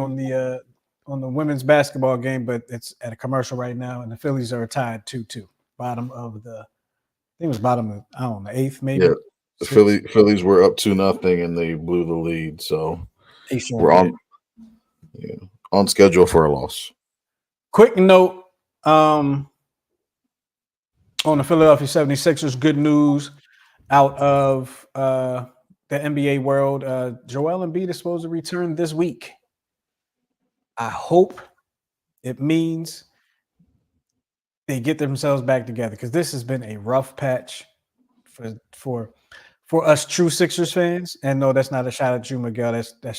on the women's basketball game, but it's at a commercial right now, and the Phillies are tied 2-2. Bottom of the, I think it was bottom of, I don't know, 8th maybe. Yeah, the Phillies were up 2-0 and they blew the lead, so we're on schedule for a loss. Quick note on the Philadelphia 76ers, good news out of the NBA world. Joel Embiid is supposed to return this week. I hope it means they get themselves back together, because this has been a rough patch for us true Sixers fans. And no, that's not a shot at you, Miguel. That's a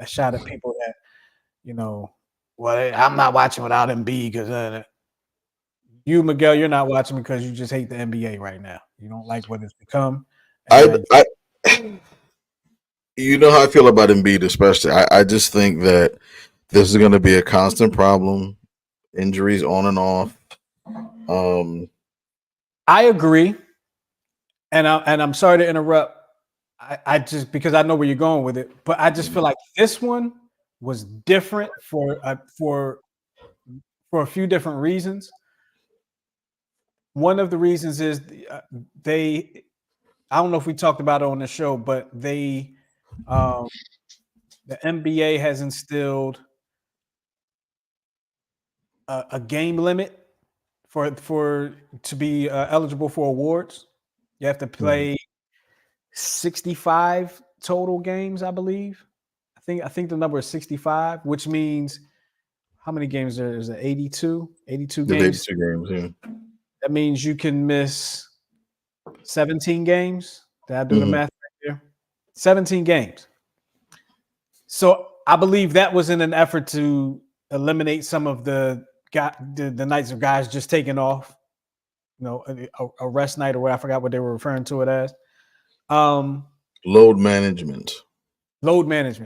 shot at people that, well, I'm not watching without Embiid because you, Miguel, you're not watching because you just hate the NBA right now. You don't like what it's become. You know how I feel about Embiid, especially. I just think that this is going to be a constant problem. Injuries on and off. I agree, and I'm sorry to interrupt. I just, because I know where you're going with it, but I just feel like this one was different for a few different reasons. One of the reasons is I don't know if we talked about it on the show, but the NBA has instilled a game limit for to be eligible for awards. You have to play 65 total games, I believe. I think the number is 65, which means how many games there is it? 82 games. 82 games, yeah. That means you can miss 17 games. Did I do the math right there? 17 games. So I believe that was in an effort to eliminate some of the nights of guys just taking off, a rest night, or what, I forgot what they were referring to it as. Load management.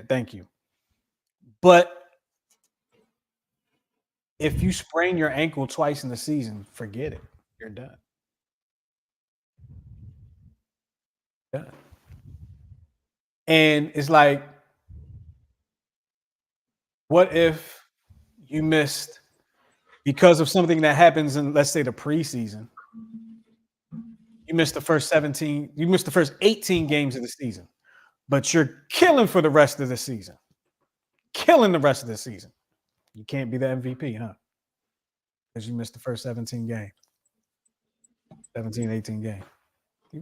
Thank you. But if you sprain your ankle twice in the season, forget it. You're done. And it's like, what if you missed because of something that happens in, let's say, the preseason? You missed the first 18 games of the season, but you're killing for the rest of the season. Killing the rest of the season. You can't be the MVP, huh? Because you missed the first 17, 18 games.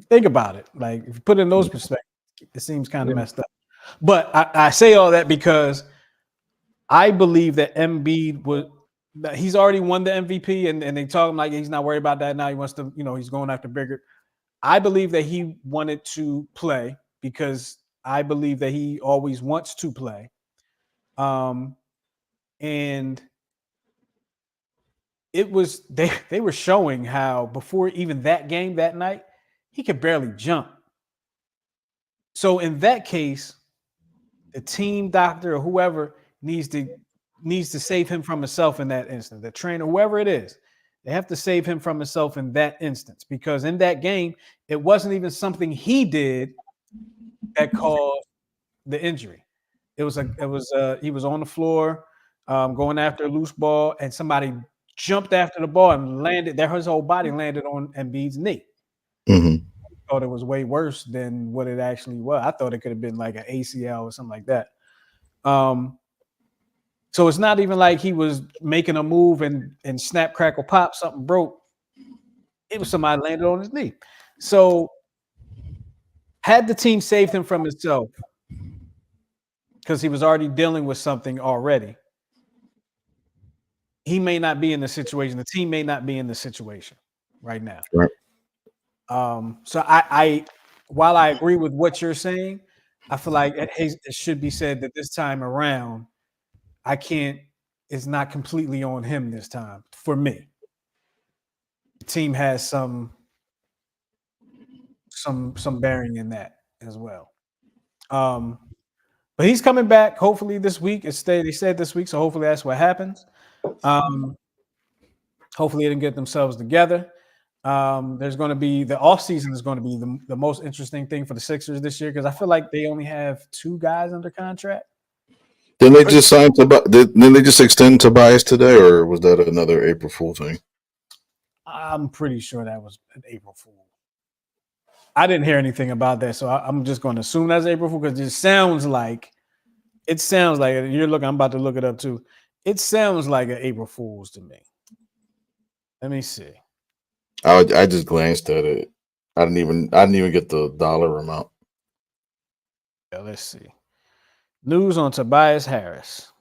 Think about it. Like, if you put it in those perspectives, it seems kind of messed up. But I say all that because I believe that Embiid he's already won the MVP, and they talk him like he's not worried about that now. He wants to, he's going after bigger. I believe that he wanted to play because I believe that he always wants to play. And it was they were showing how before even that game that night, he could barely jump. So in that case, the team doctor or whoever needs to save him from himself in that instance. The trainer, whoever it is, they have to save him from himself in that instance, because in that game, it wasn't even something he did that caused the injury. He was on the floor going after a loose ball, and somebody jumped after the ball and landed there. His whole body landed on Embiid's knee. Mm-hmm. Thought it was way worse than what it actually was. I thought it could have been like an ACL or something like that. So it's not even like he was making a move and snap, crackle, pop, something broke. It was somebody landed on his knee. So had the team saved him from himself, because he was already dealing with something already, he may not be in the situation. The team may not be in the situation right now. Right. So I while I agree with what you're saying, I feel like it should be said that this time around, it's not completely on him this time for me. The team has some bearing in that as well. But he's coming back hopefully this week. They said this week, so hopefully that's what happens. Hopefully they can get themselves together. There's going to be the offseason is going to be the most interesting thing for the Sixers this year, because I feel like they only have 2 guys under contract. Didn't they just didn't they just extend Tobias today, or was that another April Fool thing? I'm pretty sure that was an April Fool. I didn't hear anything about that, so I'm just going to assume that's April Fool, because it sounds like I'm about to look it up too. It sounds like an April Fool's to me. Let me see. I just glanced at it. I didn't even get the dollar amount. Yeah, let's see. News on Tobias Harris.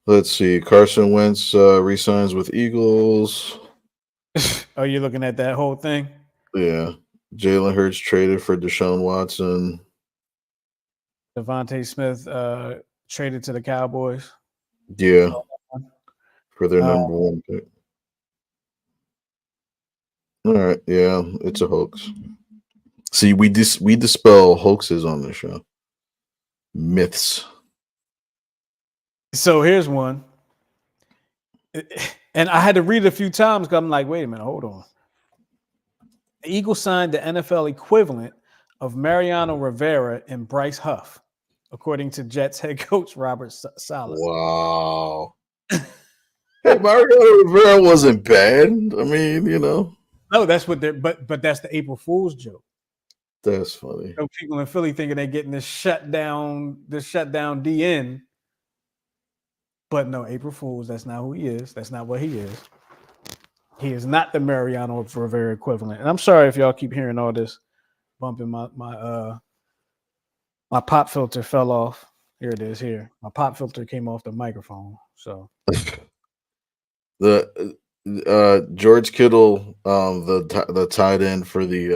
Let's see. Carson Wentz resigns with Eagles. Oh, you're looking at that whole thing? Yeah. Jalen Hurts traded for Deshaun Watson. Devontae Smith traded to the Cowboys. Yeah. For their number 1 pick. All right. Yeah, it's a hoax. See, we dispel hoaxes on this show. Myths. So here's one. And I had to read it a few times because I'm like, wait a minute, hold on. The Eagles signed the NFL equivalent of Mariano Rivera and Bryce Huff, according to Jets head coach Robert Saleh. Wow. Hey, Mariano Rivera wasn't bad. I mean, No, that's what but that's the April Fool's joke. That's funny. So people in Philly thinking they're getting this shutdown DN. But no, April Fool's, that's not who he is. That's not what he is. He is not the Mariano Rivera equivalent. And I'm sorry if y'all keep hearing all this bumping. My pop filter fell off. Here it is. Here, my pop filter came off the microphone. So the George Kittle, the tight end for the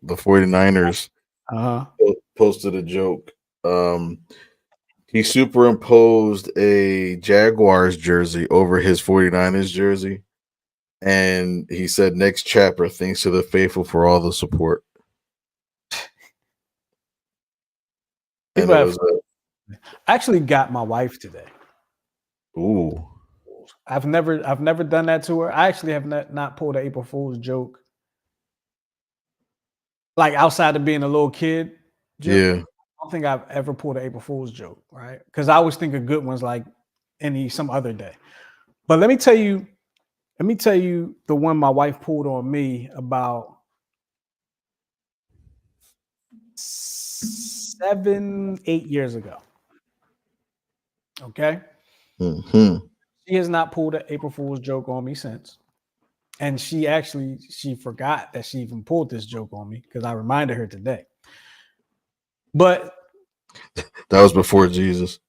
49ers, posted a joke. He superimposed a Jaguars jersey over his 49ers jersey, and he said, "Next chapter, thanks to the faithful for all the support." And I actually got my wife today. Ooh. I've never done that to her. I actually have not pulled an April Fool's joke, like outside of being a little kid joke. Yeah. I don't think I've ever pulled an April Fool's joke, right? Because I always think of good ones like some other day. But let me tell you the one my wife pulled on me about 7-8 years ago. Okay. Mm-hmm. She has not pulled an April Fool's joke on me since. And she forgot that she even pulled this joke on me because I reminded her today. But that was before Jesus.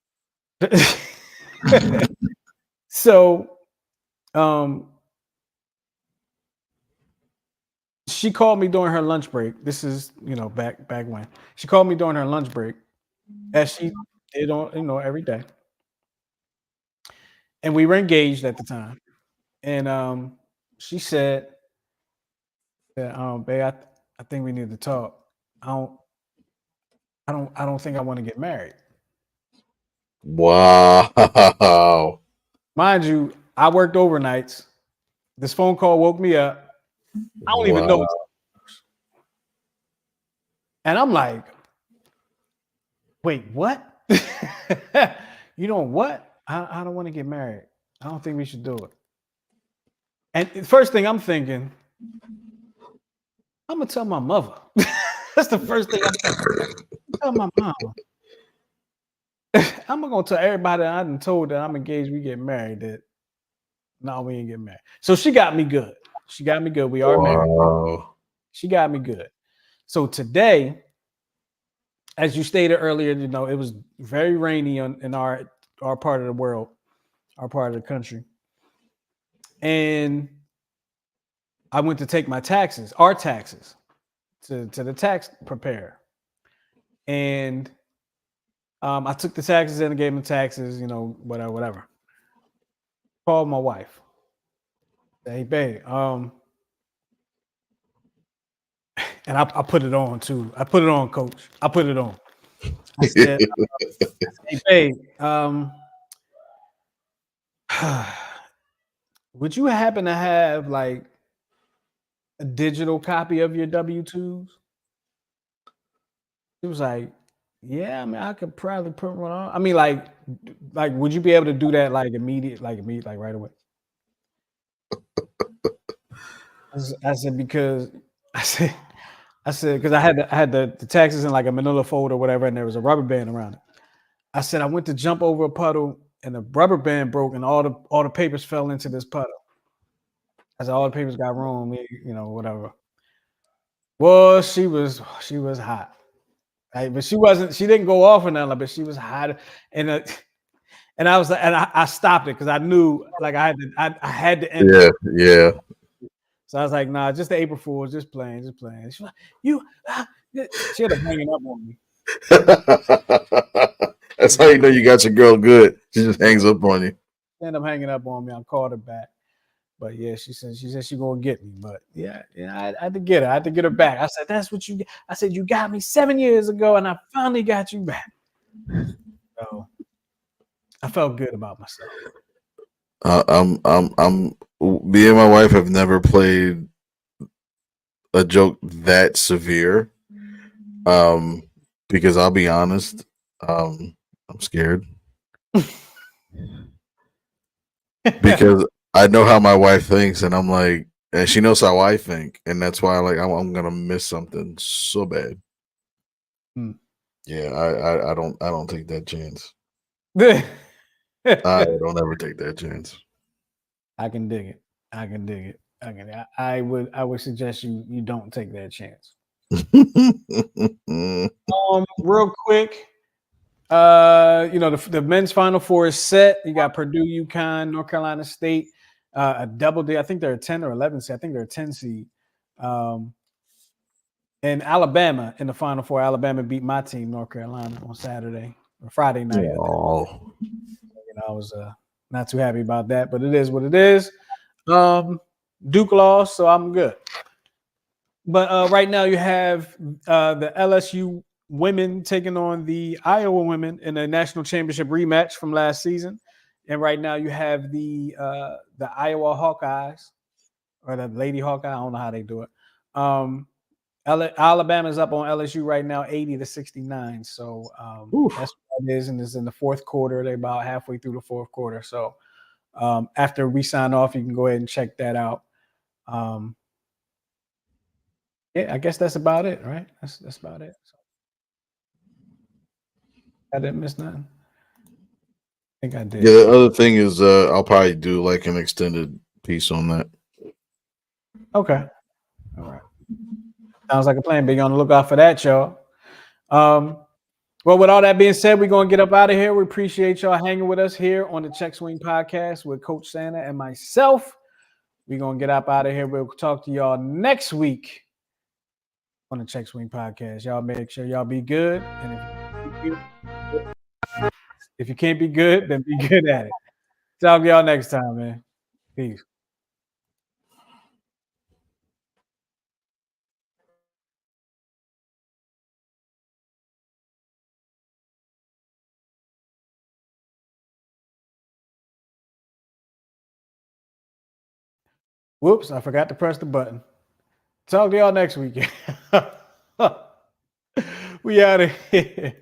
So she called me during her lunch break. This is, back when. She called me during her lunch break, as she did on, every day. And we were engaged at the time. And she said that, babe, I think we need to talk. I don't think I want to get married. Wow. Mind you, I worked overnights. This phone call woke me up. I don't even know. Wow. And I'm like, wait, what? You know what? I don't want to get married. I don't think we should do it. And the first thing I'm thinking, I'm gonna tell my mother. That's the first thing I'm thinking. Tell my mom. I'm gonna tell everybody I done told that I'm engaged, we get married. That no, we ain't get married. So she got me good. She got me good. We are married. Wow. She got me good. So today, as you stated earlier, you know, it was very rainy in our part of the world, our part of the country. And I went to take my taxes, our taxes, to the tax preparer. And I took the taxes in and gave them the taxes, you know, whatever, whatever. Called my wife. Hey, babe. And I put it on too. I put it on, coach. I put it on. I said, hey, babe, would you happen to have like a digital copy of your W-2s? She was like, yeah, I mean, I could probably put one on. I mean, like, would you be able to do that like immediate, like right away? I said because I said because I had the taxes in like a manila folder or whatever, and there was a rubber band around it. I said I went to jump over a puddle and the rubber band broke and all the papers fell into this puddle. I said all the papers got room, you know, whatever. Well, she was hot. But she didn't go off or nothing, but she was hot. And and I was like, and I stopped it because I knew like I had to end it. Yeah, yeah. So I was like, nah, just the April Fools, just playing, just playing. She's like, you she ended up hanging up on me. That's how you know you got your girl good. She just hangs up on you. She ended up hanging up on me. I called her back. But yeah, she said she gonna get me. But yeah, I had to get her. I had to get her back. I said, that's what you get. I said, you got me 7 years ago, and I finally got you back. So I felt good about myself. Me and my wife have never played a joke that severe. Um, because I'll be honest, I'm scared because I know how my wife thinks, and I'm like, and she knows how I think, and that's why like I'm gonna miss something so bad. Hmm. Yeah, I don't take that chance. I I don't ever take that chance. can dig it. I can dig it. I would suggest you don't take that chance. Real quick, you know, the men's Final Four is set. You got Purdue, UConn, North Carolina State, a double D. I think they're a 10 or 11 seed. I think they're a 10 seed. And Alabama in the Final Four. Alabama beat my team, North Carolina, on Saturday or Friday night. I think. Oh, You know, I was not too happy about that, but it is what it is. Duke lost, so I'm good. But right now you have the LSU women taking on the Iowa women in a national championship rematch from last season, and right now you have the Iowa Hawkeyes or the Lady Hawkeye. I don't know how they do it. Alabama's up on LSU right now, 80-69. So that's what it is, and it's in the fourth quarter. They're about halfway through the fourth quarter. So after we sign off, you can go ahead and check that out. Yeah, I guess that's about it, right? That's about it. So, I didn't miss nothing. I think I did. yeah. The other thing is, I'll probably do like an extended piece on that. Okay. All right. Sounds like a plan. Be on the lookout for that, y'all. Well, with all that being said, we're going to get up out of here. We appreciate y'all hanging with us here on the CheckSwing podcast with Coach Santa and myself. We're going to get up out of here. We'll talk to y'all next week on the CheckSwing podcast. Y'all make sure y'all be good. And if you can't be good, then be good at it. Talk to y'all next time, man. Peace. Whoops, I forgot to press the button. Talk to y'all next week. We out of here.